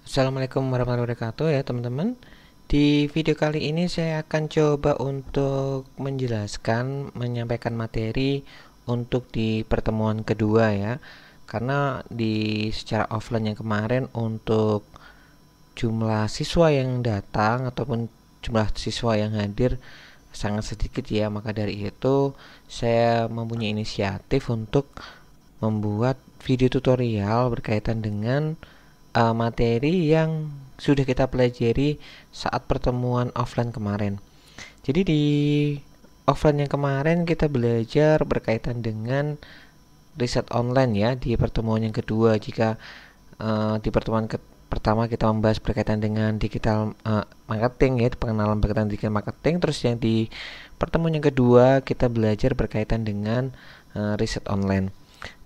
Assalamualaikum warahmatullahi wabarakatuh ya teman-teman. Di video kali ini saya akan coba untuk menyampaikan materi untuk di pertemuan kedua ya. Karena di secara offline yang kemarin untuk jumlah siswa yang datang ataupun jumlah siswa yang hadir sangat sedikit ya. Maka dari itu saya mempunyai inisiatif untuk membuat video tutorial berkaitan dengan materi yang sudah kita pelajari saat pertemuan offline kemarin. Jadi di offline yang kemarin kita belajar berkaitan dengan riset online ya. Di pertemuan yang kedua, jika di pertemuan pertama kita membahas berkaitan dengan digital marketing ya, pengenalan berkaitan digital marketing. Terus yang di pertemuan yang kedua kita belajar berkaitan dengan riset online.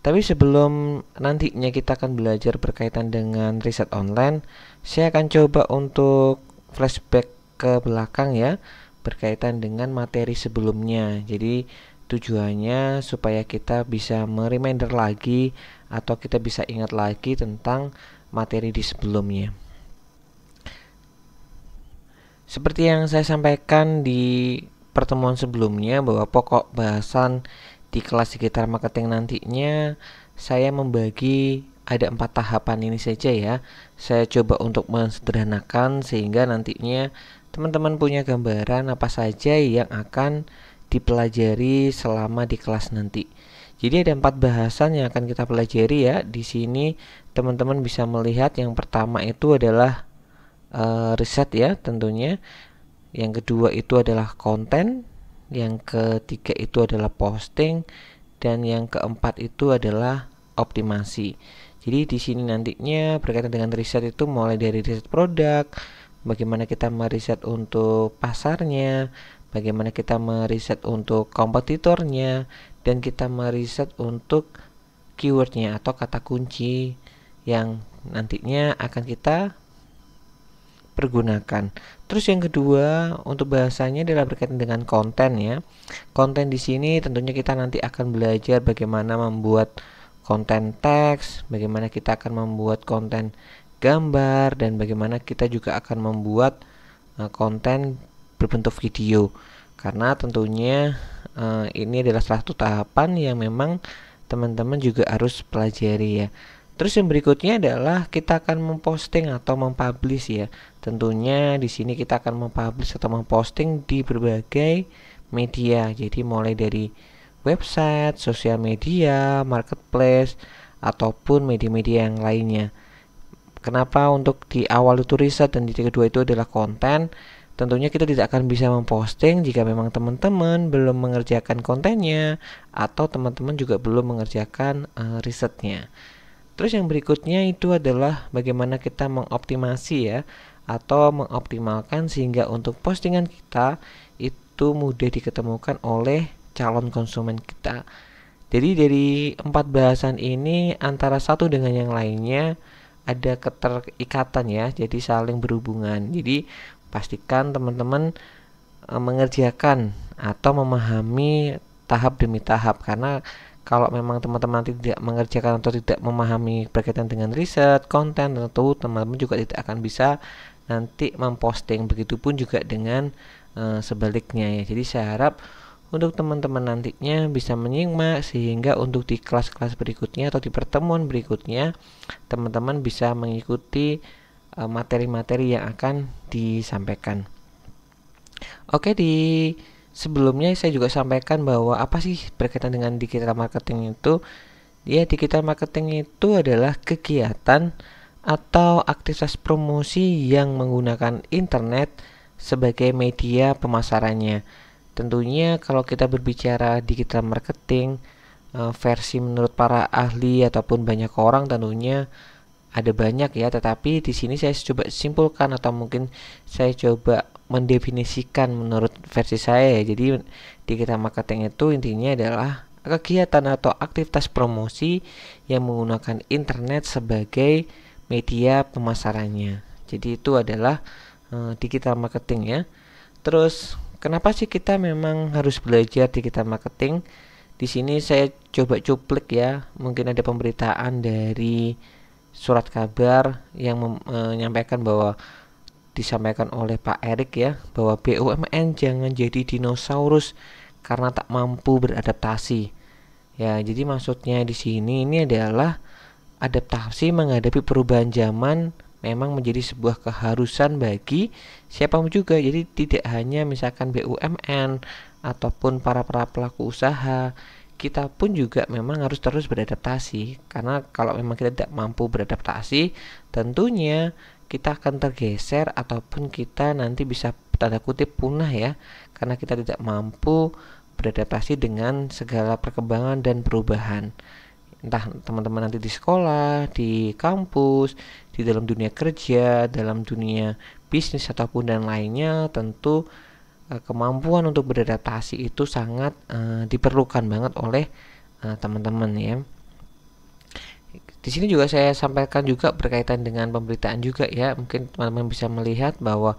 Tapi sebelum nantinya kita akan belajar berkaitan dengan riset online, saya akan coba untuk flashback ke belakang ya, berkaitan dengan materi sebelumnya. Jadi tujuannya supaya kita bisa mereminder lagi atau kita bisa ingat lagi tentang materi di sebelumnya. Seperti yang saya sampaikan di pertemuan sebelumnya, bahwa pokok bahasan di kelas digital marketing nantinya saya membagi ada 4 tahapan ini saja ya. Saya coba untuk mensederhanakan sehingga nantinya teman-teman punya gambaran apa saja yang akan dipelajari selama di kelas nanti. Jadi ada 4 bahasan yang akan kita pelajari ya. Di sini teman-teman bisa melihat yang pertama itu adalah riset ya tentunya. Yang kedua itu adalah konten, yang ketiga itu adalah posting, dan yang keempat itu adalah optimasi. Jadi di sini nantinya berkaitan dengan riset itu mulai dari riset produk, bagaimana kita meriset untuk pasarnya, bagaimana kita meriset untuk kompetitornya, dan kita meriset untuk keywordnya atau kata kunci yang nantinya akan kita pergunakan. Terus yang kedua untuk bahasanya adalah berkaitan dengan konten ya. Konten di sini tentunya kita nanti akan belajar bagaimana membuat konten teks, bagaimana kita akan membuat konten gambar, dan bagaimana kita juga akan membuat konten berbentuk video. Karena tentunya ini adalah salah satu tahapan yang memang teman-teman juga harus pelajari ya. Terus yang berikutnya adalah kita akan memposting atau mempublish ya. Tentunya di sini kita akan mempublish atau memposting di berbagai media. Jadi mulai dari website, sosial media, marketplace, ataupun media-media yang lainnya. Kenapa untuk di awal itu riset dan di kedua itu adalah konten? Tentunya kita tidak akan bisa memposting jika memang teman-teman belum mengerjakan kontennya atau teman-teman juga belum mengerjakan risetnya. Terus yang berikutnya itu adalah bagaimana kita mengoptimasi ya, atau mengoptimalkan sehingga untuk postingan kita itu mudah diketemukan oleh calon konsumen kita. Jadi dari 4 bahasan ini antara satu dengan yang lainnya ada keterikatan ya, jadi saling berhubungan. Jadi pastikan teman-teman mengerjakan atau memahami tahap demi tahap, karena kalau memang teman-teman tidak mengerjakan atau tidak memahami berkaitan dengan riset, konten, tentu teman-teman juga tidak akan bisa nanti memposting. Begitupun juga dengan sebaliknya ya. Jadi saya harap untuk teman-teman nantinya bisa menyimak sehingga untuk di kelas-kelas berikutnya atau di pertemuan berikutnya teman-teman bisa mengikuti materi-materi yang akan disampaikan. Oke, di sebelumnya saya juga sampaikan bahwa apa sih berkaitan dengan digital marketing itu? Ya, digital marketing itu adalah kegiatan atau aktivitas promosi yang menggunakan internet sebagai media pemasarannya. Tentunya kalau kita berbicara digital marketing versi menurut para ahli ataupun banyak orang tentunya ada banyak ya, tetapi di sini saya coba simpulkan atau mungkin saya coba mendefinisikan menurut versi saya ya. Jadi digital marketing itu intinya adalah kegiatan atau aktivitas promosi yang menggunakan internet sebagai media pemasarannya. Jadi itu adalah digital marketing ya. Terus kenapa sih kita memang harus belajar digital marketing? Di sini saya coba cuplik ya, mungkin ada pemberitaan dari surat kabar yang menyampaikan bahwa disampaikan oleh Pak Erik ya, bahwa BUMN jangan jadi dinosaurus karena tak mampu beradaptasi. Ya, jadi maksudnya di sini ini adalah adaptasi menghadapi perubahan zaman memang menjadi sebuah keharusan bagi siapapun juga. Jadi tidak hanya misalkan BUMN ataupun para pelaku usaha, kita pun juga memang harus terus beradaptasi. Karena kalau memang kita tidak mampu beradaptasi, tentunya kita akan tergeser ataupun kita nanti bisa tanda kutip punah ya, karena kita tidak mampu beradaptasi dengan segala perkembangan dan perubahan. Entah teman-teman nanti di sekolah, di kampus, di dalam dunia kerja, dalam dunia bisnis ataupun dan lainnya, tentu kemampuan untuk beradaptasi itu sangat diperlukan banget oleh teman-teman ya. Di sini juga saya sampaikan juga berkaitan dengan pemberitaan juga ya. Mungkin teman-teman bisa melihat bahwa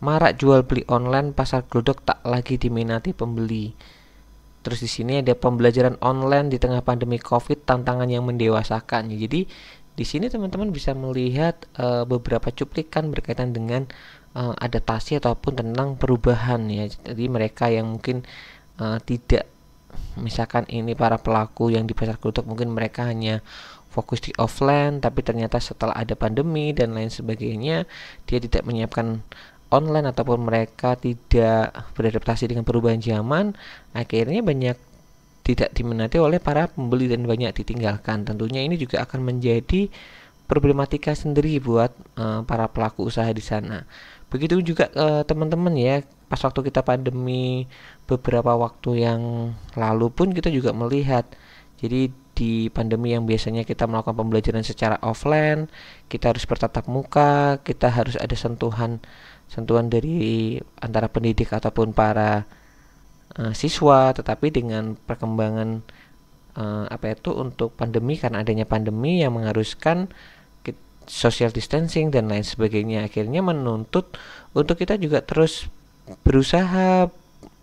marak jual beli online, pasar glodok tak lagi diminati pembeli. Terus di sini ada pembelajaran online di tengah pandemi Covid, tantangan yang mendewasakan. Jadi di sini teman-teman bisa melihat beberapa cuplikan berkaitan dengan adaptasi ataupun tentang perubahan ya. Jadi mereka yang mungkin tidak, misalkan ini para pelaku yang di pasar glodok, mungkin mereka hanya fokus di offline, tapi ternyata setelah ada pandemi dan lain sebagainya, dia tidak menyiapkan online ataupun mereka tidak beradaptasi dengan perubahan zaman, akhirnya banyak tidak diminati oleh para pembeli dan banyak ditinggalkan. Tentunya ini juga akan menjadi problematika sendiri buat para pelaku usaha di sana. Begitu juga teman-teman ya, pas waktu kita pandemi beberapa waktu yang lalu pun kita juga melihat. Jadi di pandemi yang biasanya kita melakukan pembelajaran secara offline, kita harus bertatap muka, kita harus ada sentuhan dari antara pendidik ataupun para siswa. Tetapi dengan perkembangan untuk pandemi, karena adanya pandemi yang mengharuskan social distancing dan lain sebagainya, akhirnya menuntut untuk kita juga terus berusaha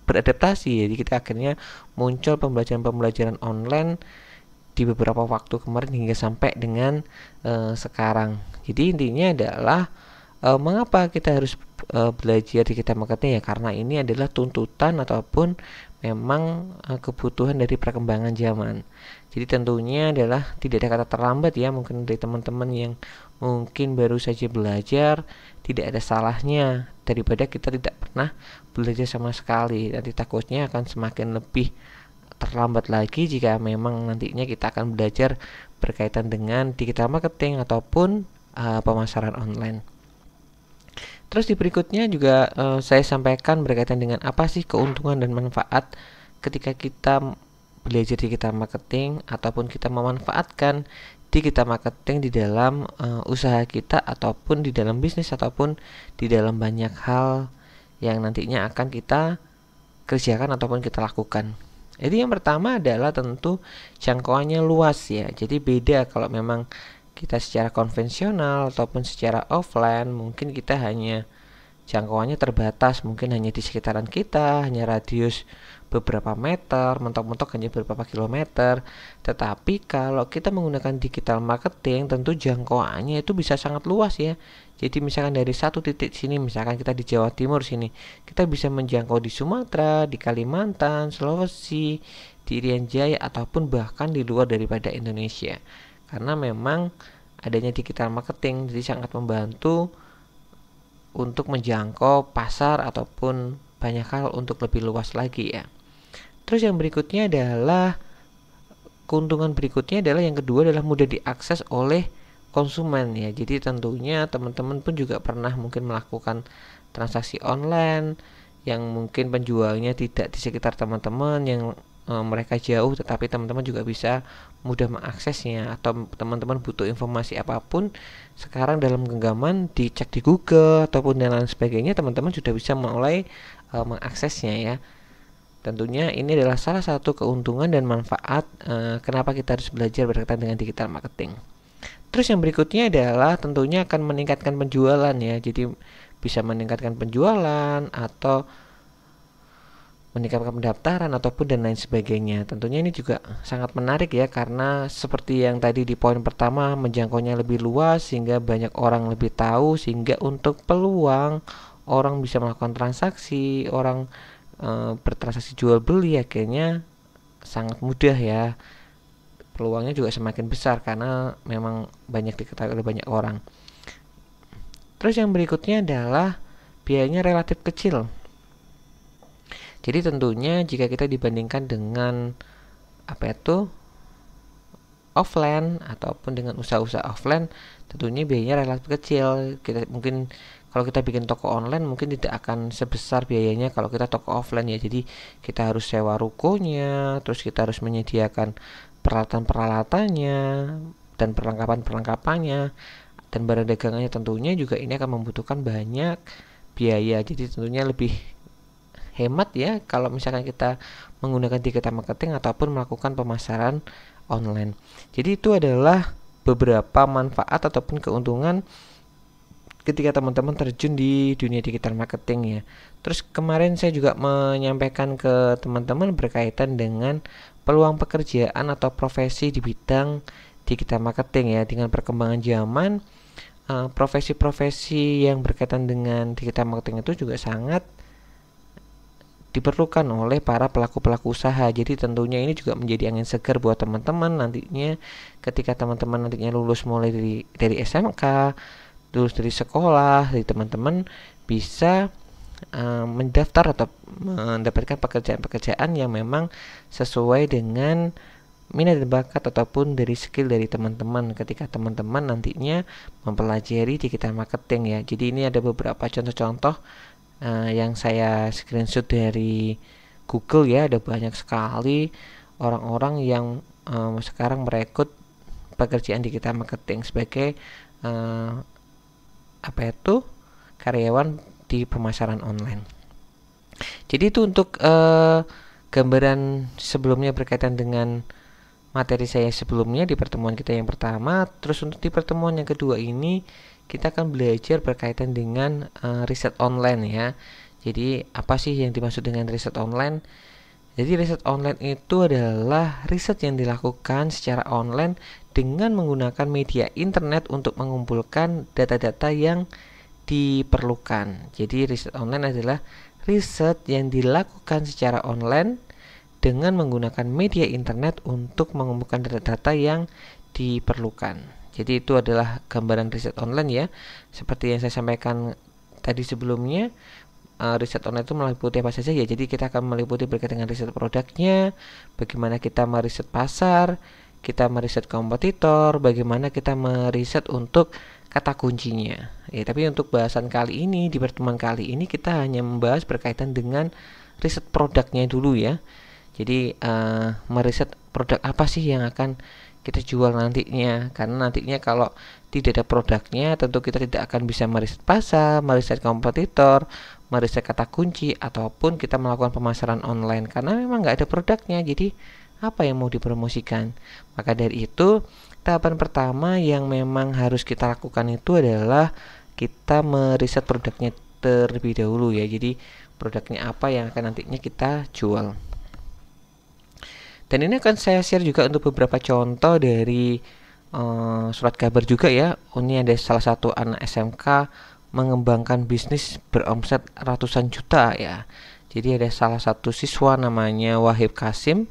beradaptasi. Jadi kita akhirnya muncul pembelajaran online di beberapa waktu kemarin hingga sampai dengan sekarang. Jadi intinya adalah mengapa kita harus belajar digital marketing ya, karena ini adalah tuntutan ataupun memang kebutuhan dari perkembangan zaman. Jadi tentunya adalah tidak ada kata terlambat ya, mungkin dari teman-teman yang mungkin baru saja belajar, tidak ada salahnya daripada kita tidak pernah belajar sama sekali. Nanti takutnya akan semakin lebih terlambat lagi jika memang nantinya kita akan belajar berkaitan dengan digital marketing ataupun pemasaran online. Terus di berikutnya juga saya sampaikan berkaitan dengan apa sih keuntungan dan manfaat ketika kita belajar digital marketing ataupun kita memanfaatkan digital marketing di dalam usaha kita ataupun di dalam bisnis ataupun di dalam banyak hal yang nantinya akan kita kerjakan ataupun kita lakukan. Jadi yang pertama adalah tentu jangkauannya luas ya. Jadi beda kalau memang kita secara konvensional ataupun secara offline, mungkin kita hanya jangkauannya terbatas, mungkin hanya di sekitaran kita, hanya radius beberapa meter, mentok-mentok hanya beberapa kilometer. Tetapi kalau kita menggunakan digital marketing, tentu jangkauannya itu bisa sangat luas ya. Jadi misalkan dari satu titik sini, misalkan kita di Jawa Timur sini, kita bisa menjangkau di Sumatera, di Kalimantan, Sulawesi, di Irian Jaya, ataupun bahkan di luar daripada Indonesia. Karena memang adanya digital marketing, jadi sangat membantu untuk menjangkau pasar ataupun banyak hal untuk lebih luas lagi ya. Terus yang berikutnya adalah keuntungan berikutnya adalah yang kedua adalah mudah diakses oleh konsumen ya. Jadi tentunya teman-teman pun juga pernah mungkin melakukan transaksi online yang mungkin penjualnya tidak di sekitar teman-teman, yang mereka jauh, tetapi teman-teman juga bisa mudah mengaksesnya. Atau teman-teman butuh informasi apapun sekarang dalam genggaman dicek di Google ataupun dan lain sebagainya, teman-teman sudah bisa mulai mengaksesnya ya. Tentunya ini adalah salah satu keuntungan dan manfaat kenapa kita harus belajar berkaitan dengan digital marketing. Terus yang berikutnya adalah tentunya akan meningkatkan penjualan ya. Jadi bisa meningkatkan penjualan atau meningkatkan pendaftaran ataupun dan lain sebagainya. Tentunya ini juga sangat menarik ya, karena seperti yang tadi di poin pertama, menjangkaunya lebih luas sehingga banyak orang lebih tahu, sehingga untuk peluang orang bisa melakukan transaksi, orang bertransaksi jual beli akhirnya sangat mudah ya. Peluangnya juga semakin besar karena memang banyak diketahui oleh banyak orang. Terus yang berikutnya adalah biayanya relatif kecil. Jadi tentunya jika kita dibandingkan dengan offline ataupun dengan usaha-usaha offline, tentunya biayanya relatif kecil. Kita mungkin kalau kita bikin toko online mungkin tidak akan sebesar biayanya kalau kita toko offline ya. Jadi kita harus sewa rukonya, terus kita harus menyediakan peralatan-peralatannya dan perlengkapan-perlengkapannya dan barang dagangannya. Tentunya juga ini akan membutuhkan banyak biaya. Jadi tentunya lebih hemat ya kalau misalkan kita menggunakan digital marketing ataupun melakukan pemasaran online. Jadi itu adalah beberapa manfaat ataupun keuntungan ketika teman-teman terjun di dunia digital marketing ya. Terus kemarin saya juga menyampaikan ke teman-teman berkaitan dengan peluang pekerjaan atau profesi di bidang digital marketing ya. Dengan perkembangan zaman, profesi-profesi yang berkaitan dengan digital marketing itu juga sangat diperlukan oleh para pelaku-pelaku usaha. Jadi tentunya ini juga menjadi angin segar buat teman-teman nantinya ketika teman-teman nantinya lulus mulai dari SMK, lulus dari sekolah, dari teman-teman bisa mendaftar atau mendapatkan pekerjaan-pekerjaan yang memang sesuai dengan minat dan bakat ataupun dari skill dari teman-teman ketika teman-teman nantinya mempelajari digital marketing ya. Jadi ini ada beberapa contoh-contoh yang saya screenshot dari Google ya. Ada banyak sekali orang-orang yang sekarang merekrut pekerjaan digital marketing sebagai karyawan di pemasaran online. Jadi itu untuk gambaran sebelumnya berkaitan dengan materi saya sebelumnya di pertemuan kita yang pertama. Terus untuk di pertemuan yang kedua ini kita akan belajar berkaitan dengan riset online ya. Jadi apa sih yang dimaksud dengan riset online? Jadi riset online itu adalah riset yang dilakukan secara online dengan menggunakan media internet untuk mengumpulkan data-data yang diperlukan. Jadi riset online adalah riset yang dilakukan secara online dengan menggunakan media internet untuk mengumpulkan data-data yang diperlukan. Jadi itu adalah gambaran riset online ya. Seperti yang saya sampaikan tadi sebelumnya, riset online itu meliputi apa saja ya. Jadi kita akan meliputi berkaitan dengan riset produknya, bagaimana kita meriset pasar, kita meriset kompetitor, bagaimana kita meriset untuk kata kuncinya. Ya, tapi untuk bahasan kali ini, di pertemuan kali ini kita hanya membahas berkaitan dengan riset produknya dulu ya. Jadi meriset produk apa sih yang akan kita jual nantinya, karena nantinya kalau tidak ada produknya tentu kita tidak akan bisa meriset pasar, meriset kompetitor, meriset kata kunci, ataupun kita melakukan pemasaran online karena memang nggak ada produknya. Jadi apa yang mau dipromosikan? Maka dari itu tahapan pertama yang memang harus kita lakukan itu adalah kita meriset produknya terlebih dahulu ya. Jadi produknya apa yang akan nantinya kita jual. Dan ini akan saya share juga untuk beberapa contoh dari surat kabar juga ya. Ini ada salah satu anak SMK mengembangkan bisnis beromset ratusan juta ya. Jadi ada salah satu siswa namanya Wahib Kasim.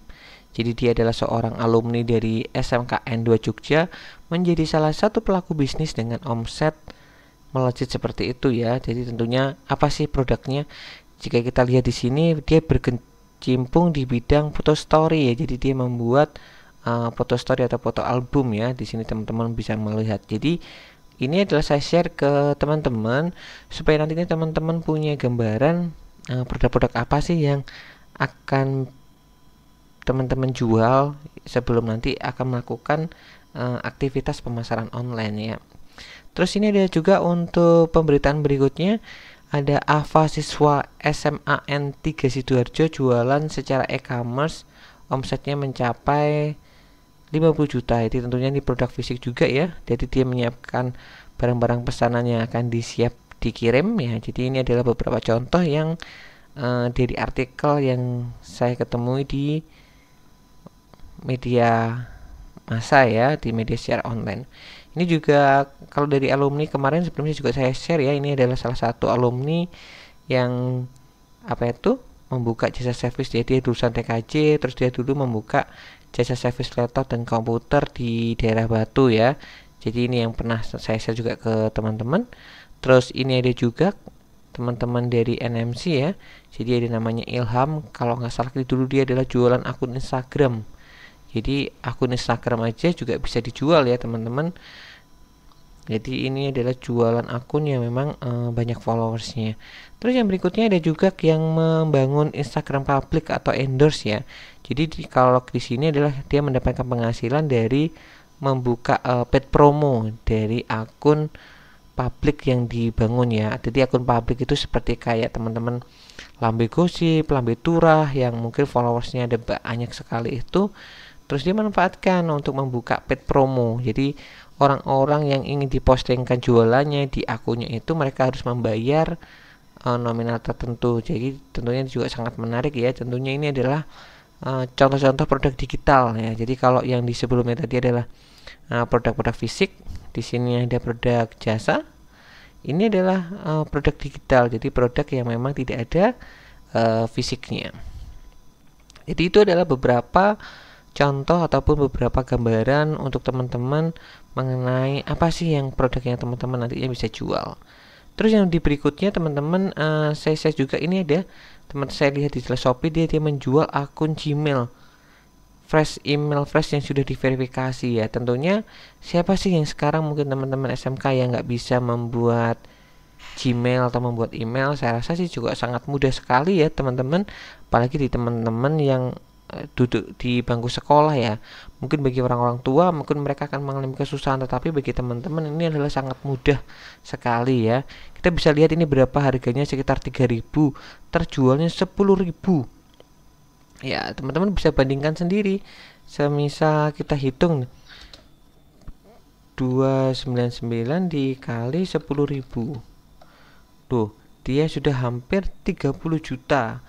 Jadi dia adalah seorang alumni dari SMKN 2 Jogja, menjadi salah satu pelaku bisnis dengan omset melejit seperti itu ya. Jadi tentunya apa sih produknya? Jika kita lihat di sini dia berkecimpung di bidang foto story ya. Jadi dia membuat foto story atau foto album ya. Di sini teman-teman bisa melihat. Jadi ini adalah saya share ke teman-teman supaya nantinya teman-teman punya gambaran produk-produk apa sih yang akan teman-teman jual sebelum nanti akan melakukan aktivitas pemasaran online ya. Terus ini ada juga untuk pemberitaan berikutnya, ada Ava siswa SMAN 3 Sidoarjo jualan secara e-commerce, omsetnya mencapai 50 juta. Jadi tentunya ini produk fisik juga ya. Jadi dia menyiapkan barang-barang pesanan yang akan dikirim ya. Jadi ini adalah beberapa contoh yang dari artikel yang saya ketemui di media massa ya, di media share online. Ini juga kalau dari alumni kemarin sebelumnya juga saya share ya, ini adalah salah satu alumni yang apa itu membuka jasa servis. Dia lulusan TKJ, terus dia dulu membuka jasa servis laptop dan komputer di daerah Batu ya. Jadi ini yang pernah saya share juga ke teman-teman. Terus ini ada juga teman-teman dari NMC ya. Jadi ada namanya Ilham. Kalau nggak salah dulu dia adalah jualan akun Instagram. Jadi akun Instagram aja juga bisa dijual ya teman-teman. Jadi ini adalah jualan akun yang memang banyak followersnya. Terus yang berikutnya ada juga yang membangun Instagram public atau endorse ya. Jadi kalau di sini adalah dia mendapatkan penghasilan dari membuka paid promo dari akun publik yang dibangun ya. Jadi akun publik itu seperti kayak teman-teman Lambe Gosip, Lambe Turah yang mungkin followersnya ada banyak sekali itu. Terus dia manfaatkan untuk membuka paid promo. Jadi orang-orang yang ingin dipostingkan jualannya di akunnya itu mereka harus membayar nominal tertentu. Jadi tentunya juga sangat menarik ya. Tentunya ini adalah contoh-contoh produk digital ya. Jadi kalau yang di sebelumnya tadi adalah produk-produk fisik, di sini ada produk jasa. Ini adalah produk digital. Jadi produk yang memang tidak ada fisiknya. Jadi itu adalah beberapa contoh ataupun beberapa gambaran untuk teman-teman mengenai apa sih yang produk yang teman-teman nantinya bisa jual. Terus yang di berikutnya teman-teman saya juga ini ada teman saya lihat di Shopee dia menjual akun Gmail fresh, email fresh yang sudah diverifikasi ya. Tentunya siapa sih yang sekarang mungkin teman-teman SMK yang nggak bisa membuat Gmail atau membuat email? Saya rasa sih juga sangat mudah sekali ya teman-teman, apalagi di teman-teman yang duduk di bangku sekolah ya. Mungkin bagi orang-orang tua mungkin mereka akan mengalami kesusahan, tetapi bagi teman-teman ini adalah sangat mudah sekali ya. Kita bisa lihat ini berapa harganya, sekitar 3.000, terjualnya 10.000 ya. Teman-teman bisa bandingkan sendiri. Semisal kita hitung 299 dikali 10.000, tuh dia sudah hampir 30 juta.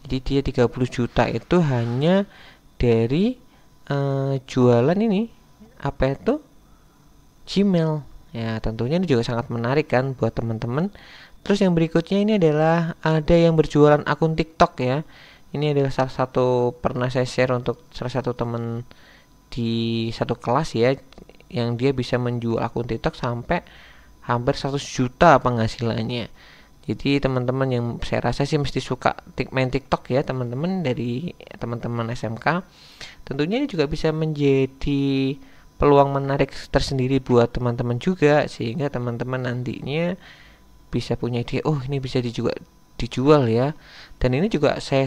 Jadi dia 30 juta itu hanya dari jualan ini apa itu Gmail ya. Tentunya ini juga sangat menarik kan buat teman-teman. Terus yang berikutnya ini adalah ada yang berjualan akun TikTok ya. Ini adalah salah satu pernah saya share untuk salah satu teman di satu kelas ya, yang dia bisa menjual akun TikTok sampai hampir 100 juta penghasilannya. Jadi teman-teman yang saya rasa sih mesti suka main TikTok ya teman-teman, dari teman-teman SMK. Tentunya ini juga bisa menjadi peluang menarik tersendiri buat teman-teman juga, sehingga teman-teman nantinya bisa punya ide, oh ini bisa dijual ya. Dan ini juga saya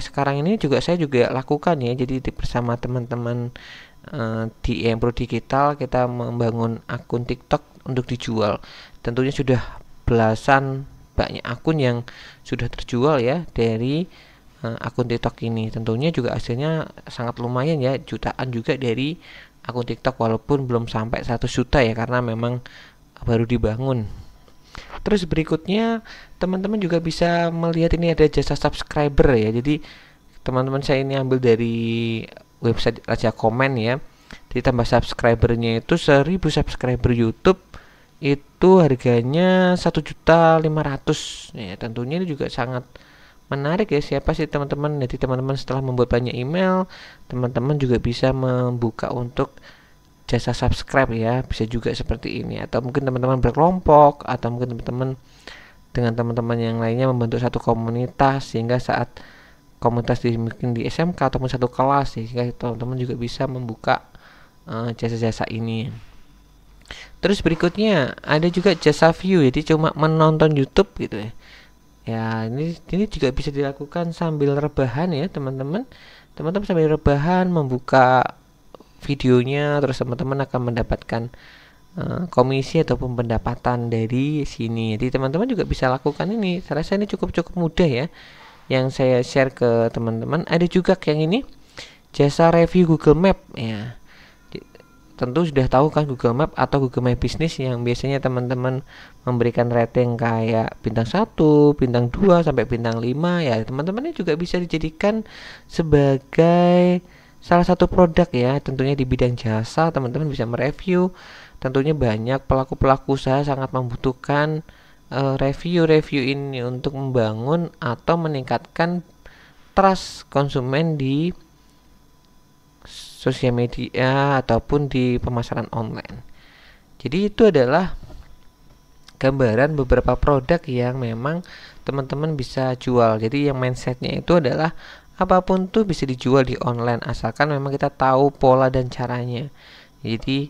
juga lakukan ya. Jadi bersama teman-teman di Empro Digital kita membangun akun TikTok untuk dijual. Tentunya sudah belasan banyak akun yang sudah terjual ya dari akun TikTok ini. Tentunya juga hasilnya sangat lumayan ya, jutaan juga dari akun TikTok, walaupun belum sampai 100 juta ya karena memang baru dibangun. Terus berikutnya teman-teman juga bisa melihat ini ada jasa subscriber ya. Jadi teman-teman saya ini ambil dari website Raja Komen ya. Jadi tambah subscribernya itu 1000 subscriber YouTube itu harganya 1.500.000 ya. Tentunya ini juga sangat menarik ya. Siapa sih teman-teman? Jadi teman-teman setelah membuat banyak email, teman-teman juga bisa membuka untuk jasa subscribe ya. Bisa juga seperti ini, atau mungkin teman-teman berkelompok, atau mungkin teman-teman dengan teman-teman yang lainnya membentuk satu komunitas, sehingga saat komunitas mungkin di SMK ataupun satu kelas, sehingga teman-teman juga bisa membuka jasa-jasa ini. Terus berikutnya ada juga jasa view, jadi cuma menonton YouTube gitu ya. Ya ini juga bisa dilakukan sambil rebahan ya teman-teman. Teman-teman sambil rebahan membuka videonya, terus teman-teman akan mendapatkan komisi ataupun pendapatan dari sini. Jadi teman-teman juga bisa lakukan ini. Saya rasa ini cukup mudah ya, yang saya share ke teman-teman. Ada juga yang ini jasa review Google Map ya. tentu sudah tahu kan Google Map atau Google My Business yang biasanya teman-teman memberikan rating kayak bintang 1, bintang 2 sampai bintang 5 ya. Teman-teman ini juga bisa dijadikan sebagai salah satu produk ya. Tentunya di bidang jasa teman-teman bisa mereview. Tentunya banyak pelaku-pelaku usaha sangat membutuhkan review-review ini untuk membangun atau meningkatkan trust konsumen di sosial media ataupun di pemasaran online. Jadi itu adalah gambaran beberapa produk yang memang teman-teman bisa jual. Jadi yang mindsetnya itu adalah apapun tuh bisa dijual di online asalkan memang kita tahu pola dan caranya. Jadi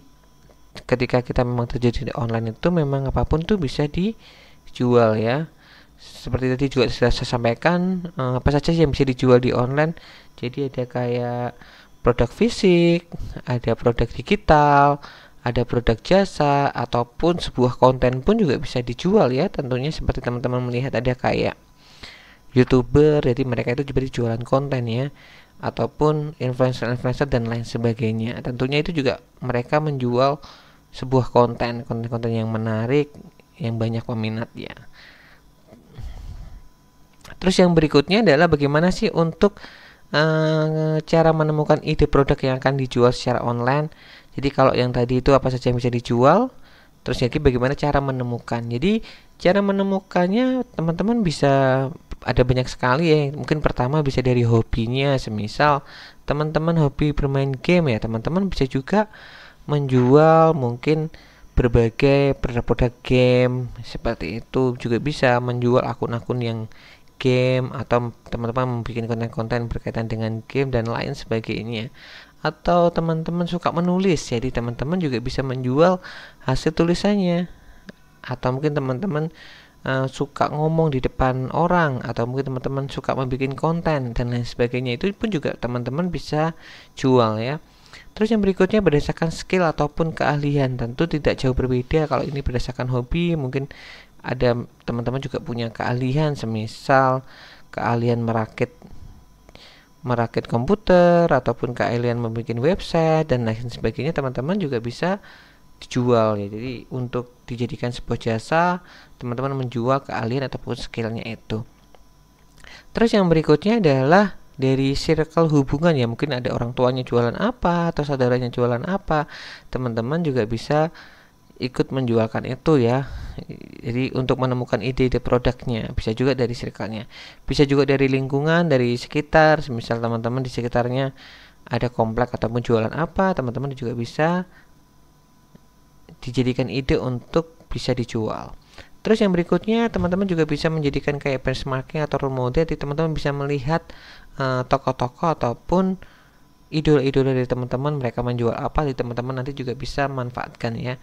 ketika kita memang terjadi di online itu memang apapun tuh bisa dijual ya. Seperti tadi juga sudah saya sampaikan, apa saja yang bisa dijual di online. Jadi ada kayak produk fisik, ada produk digital, ada produk jasa, ataupun sebuah konten pun juga bisa dijual ya. Tentunya seperti teman-teman melihat ada kayak YouTuber, jadi mereka itu juga jualan konten ya, ataupun influencer-influencer dan lain sebagainya. Tentunya itu juga mereka menjual sebuah konten-konten yang menarik, yang banyak peminat ya. Terus yang berikutnya adalah bagaimana sih untuk cara menemukan ide produk yang akan dijual secara online. Jadi kalau yang tadi itu apa saja yang bisa dijual, terus jadi bagaimana cara menemukan. Jadi cara menemukannya teman-teman bisa ada banyak sekali ya. Mungkin pertama bisa dari hobinya, semisal teman-teman hobi bermain game ya, teman-teman bisa juga menjual mungkin berbagai produk-produk game seperti itu. Juga bisa menjual akun-akun yang game, atau teman-teman membuat konten-konten berkaitan dengan game dan lain sebagainya. Atau teman-teman suka menulis, jadi teman-teman juga bisa menjual hasil tulisannya. Atau mungkin teman-teman suka ngomong di depan orang, atau mungkin teman-teman suka membuat konten dan lain sebagainya, itu pun juga teman-teman bisa jual ya. Terus yang berikutnya berdasarkan skill ataupun keahlian, tentu tidak jauh berbeda. Kalau ini berdasarkan hobi, mungkin ada teman-teman juga punya keahlian, semisal keahlian merakit komputer, ataupun keahlian membuat website dan lain sebagainya, teman-teman juga bisa dijual ya. Jadi untuk dijadikan sebuah jasa, teman-teman menjual keahlian ataupun skillnya itu. Terus yang berikutnya adalah dari circle hubungan ya, mungkin ada orang tuanya jualan apa atau saudaranya jualan apa, teman-teman juga bisa ikut menjualkan itu ya. Jadi untuk menemukan ide-ide produknya bisa juga dari circle-nya, bisa juga dari lingkungan, dari sekitar. Misal teman-teman di sekitarnya ada komplek ataupun jualan apa, teman-teman juga bisa dijadikan ide untuk bisa dijual. Terus yang berikutnya teman-teman juga bisa menjadikan kayak benchmarking atau role model. Jadi teman-teman bisa melihat tokoh-tokoh ataupun idola-idola dari teman-teman, mereka menjual apa, jadi teman-teman nanti juga bisa manfaatkan ya.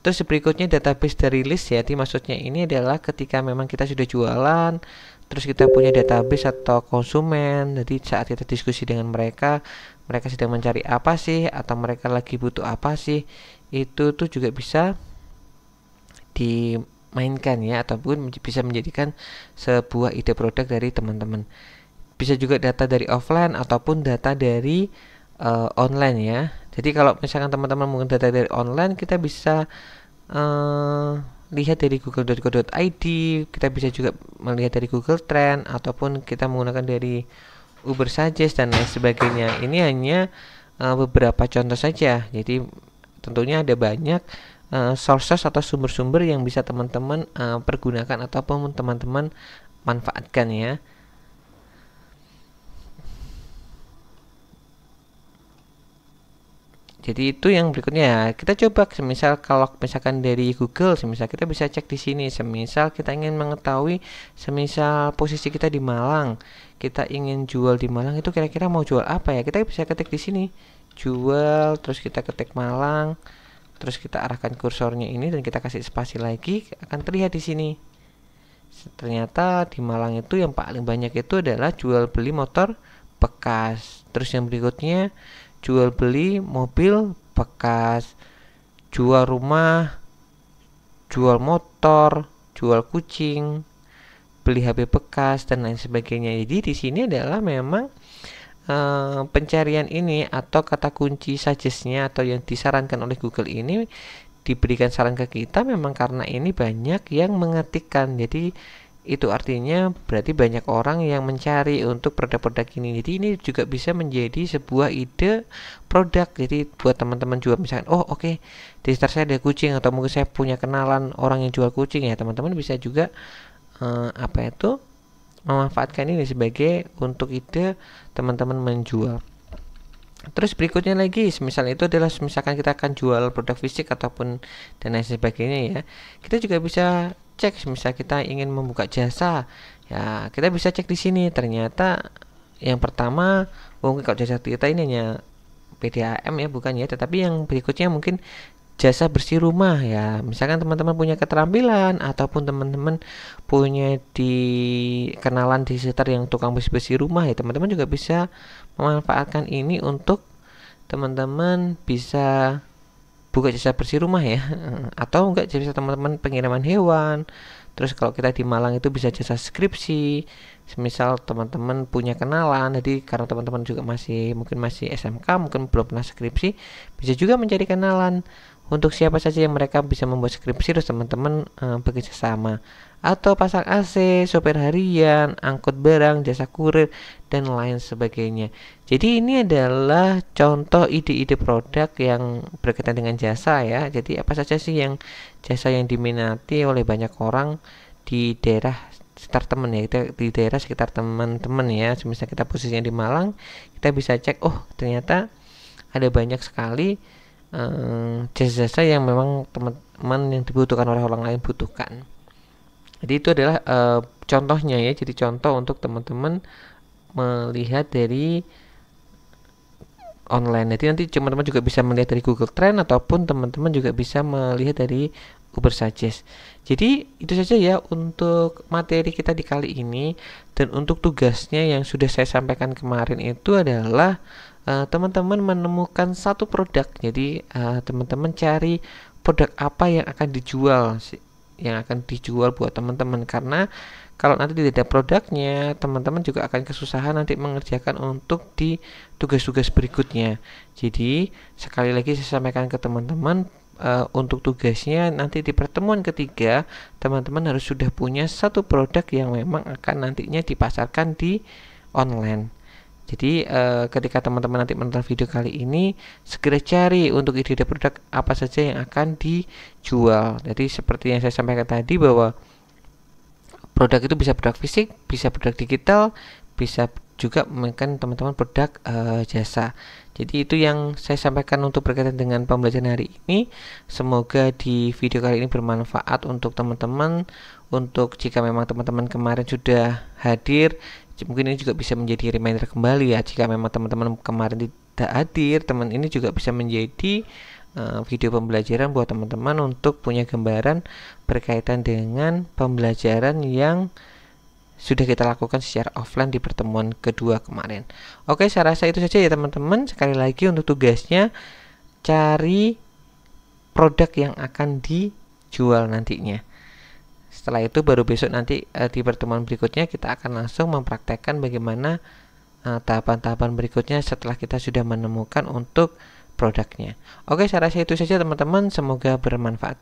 Terus berikutnya database dari list ya. Jadi maksudnya ini adalah ketika memang kita sudah jualan, terus kita punya database atau konsumen, jadi saat kita diskusi dengan mereka, mereka sedang mencari apa sih, atau mereka lagi butuh apa sih, itu tuh juga bisa dimainkan ya, ataupun bisa menjadikan sebuah ide produk dari teman-teman. Bisa juga data dari offline ataupun data dari online ya. Jadi kalau misalkan teman-teman menggunakan data dari online, kita bisa lihat dari google.co.id, kita bisa juga melihat dari Google Trend, ataupun kita menggunakan dari Uber Suggest dan lain sebagainya. Ini hanya beberapa contoh saja. Jadi tentunya ada banyak sources atau sumber-sumber yang bisa teman-teman pergunakan ataupun teman-teman manfaatkan ya. Jadi itu yang berikutnya. Kita coba semisal kalau misalkan dari Google, semisal kita bisa cek di sini. Semisal kita ingin mengetahui semisal posisi kita di Malang, kita ingin jual di Malang, itu kira-kira mau jual apa ya? Kita bisa ketik di sini. Jual, terus kita ketik Malang, terus kita arahkan kursornya ini dan kita kasih spasi lagi, akan terlihat di sini. Ternyata di Malang itu yang paling banyak itu adalah jual beli motor bekas. Terus yang berikutnya jual beli mobil bekas, jual rumah, jual motor, jual kucing, beli HP bekas dan lain sebagainya. Jadi di sini adalah memang pencarian ini atau kata kunci suggest-nya atau yang disarankan oleh Google ini diberikan saran ke kita memang karena ini banyak yang mengetikkan. Jadi itu artinya berarti banyak orang yang mencari untuk produk-produk ini. Jadi ini juga bisa menjadi sebuah ide produk. Jadi buat teman-teman juga misalkan, oh oke, di sekitar saya ada kucing atau mungkin saya punya kenalan orang yang jual kucing ya, teman-teman bisa juga memanfaatkan ini sebagai untuk ide teman-teman menjual. Terus berikutnya lagi, misalnya itu adalah misalkan kita akan jual produk fisik ataupun dan lain sebagainya ya. Kita juga bisa cek, misal kita ingin membuka jasa, ya kita bisa cek di sini. Ternyata yang pertama, mungkin kalau jasa kita ini hanya PDAM ya, bukan ya. Tetapi yang berikutnya mungkin jasa bersih rumah ya. Misalkan teman-teman punya keterampilan ataupun teman-teman punya di kenalan di sekitar yang tukang bersih-bersih rumah ya, teman-teman juga bisa memanfaatkan ini untuk teman-teman bisa buka jasa bersih rumah ya. Atau enggak jasa teman-teman pengiriman hewan. Terus kalau kita di Malang itu bisa jasa skripsi. Semisal teman-teman punya kenalan, jadi karena teman-teman juga mungkin masih SMK, mungkin belum pernah skripsi, bisa juga mencari kenalan untuk siapa saja yang mereka bisa membuat skripsi, terus teman-teman bekerja sama. Atau pasang AC, sopir harian, angkut barang, jasa kurir, dan lain sebagainya. Jadi ini adalah contoh ide-ide produk yang berkaitan dengan jasa ya. Jadi apa saja sih yang jasa yang diminati oleh banyak orang di daerah sekitar teman ya, kita di daerah sekitar teman-teman ya. Misalnya kita posisinya di Malang, kita bisa cek, oh ternyata ada banyak sekali jasa-jasa yang memang teman-teman yang dibutuhkan oleh orang lain butuhkan. Jadi itu adalah contohnya ya. Jadi contoh untuk teman-teman melihat dari online. Jadi nanti teman-teman juga bisa melihat dari Google Trend ataupun teman-teman juga bisa melihat dari Uber Suggest. Jadi itu saja ya untuk materi kita di kali ini. Dan untuk tugasnya yang sudah saya sampaikan kemarin itu adalah teman-teman menemukan satu produk. Jadi teman-teman cari produk apa yang akan dijual buat teman-teman, karena kalau nanti tidak ada produknya, teman-teman juga akan kesusahan nanti mengerjakan untuk di tugas-tugas berikutnya. Jadi sekali lagi saya sampaikan ke teman-teman, untuk tugasnya nanti di pertemuan ketiga teman-teman harus sudah punya satu produk yang memang akan nantinya dipasarkan di online. Jadi ketika teman-teman nanti menonton video kali ini, segera cari untuk ide-ide produk apa saja yang akan dijual. Jadi seperti yang saya sampaikan tadi bahwa produk itu bisa produk fisik, bisa produk digital, bisa juga mungkin teman-teman produk jasa. Jadi itu yang saya sampaikan untuk berkaitan dengan pembelajaran hari ini. Semoga di video kali ini bermanfaat untuk teman-teman. Untuk jika memang teman-teman kemarin sudah hadir, mungkin ini juga bisa menjadi reminder kembali ya. Jika memang teman-teman kemarin tidak hadir, teman ini juga bisa menjadi video pembelajaran buat teman-teman untuk punya gambaran berkaitan dengan pembelajaran yang sudah kita lakukan secara offline di pertemuan kedua kemarin. Oke, saya rasa itu saja ya teman-teman. Sekali lagi untuk tugasnya, cari produk yang akan dijual nantinya. Setelah itu baru besok nanti di pertemuan berikutnya kita akan langsung mempraktekkan bagaimana tahapan-tahapan berikutnya setelah kita sudah menemukan untuk produknya. Oke, saya rasa itu saja teman-teman. Semoga bermanfaat.